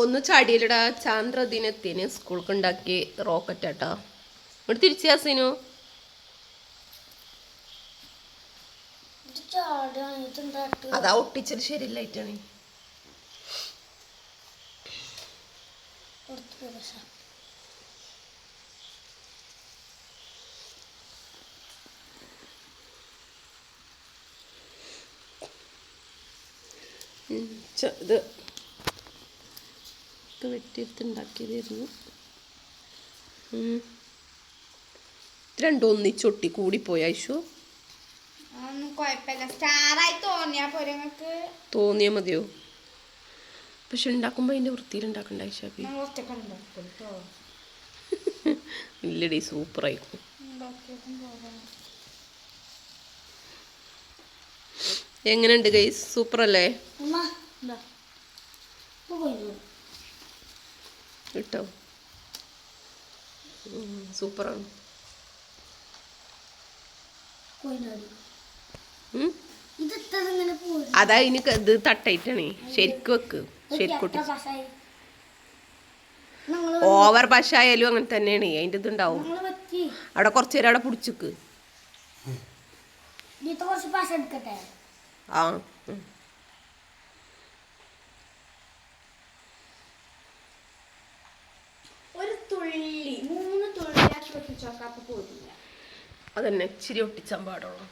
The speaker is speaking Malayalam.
ഒന്ന് ചാടിയിലടാ. ചാന്ദ്രദിനത്തിന് സ്കൂൾക്ക് ഉണ്ടാക്കി റോക്കറ്റ് ആട്ടോ. ഇവിടെ തിരിച്ചു യാസീനു. അതാ ഒട്ടിച്ചത് ശരിയല്ലായിട്ടാണ്. ഇത് വെട്ടിയെടുത്തുണ്ടാക്കിയതായിരുന്നു. രണ്ടും ഒന്നിച്ചൊട്ടി കൂടിപ്പോയി ഐഷു. തോന്നിയാ മതിയോ? പക്ഷെ ഉണ്ടാക്കുമ്പോ അതിന്റെ വൃത്തിയിൽ ഉണ്ടാക്കണ്ട ഐഷാബി. ഇല്ലടി സൂപ്പറായിരിക്കും. എങ്ങനെയുണ്ട് ഗൈസ്? സൂപ്പർ അല്ലേ? ഇട്ടോ സൂപ്പറാണ്. അതാ ഇനി ഇത് തട്ടായിട്ടാണ്. ശരിക്കും വെക്ക്. ശരിക്കൂട്ടി ഓവർ പശായാലും അങ്ങനെ തന്നെയാണ്. അതിൻ്റെ ഇതുണ്ടാവും. അവിടെ കുറച്ചു നേരം അവിടെ പിടിച്ചിക്ക്. ആ അതന്നെ ഇച്ചിരി ഒട്ടിച്ചാൻ പാടുള്ളൂ.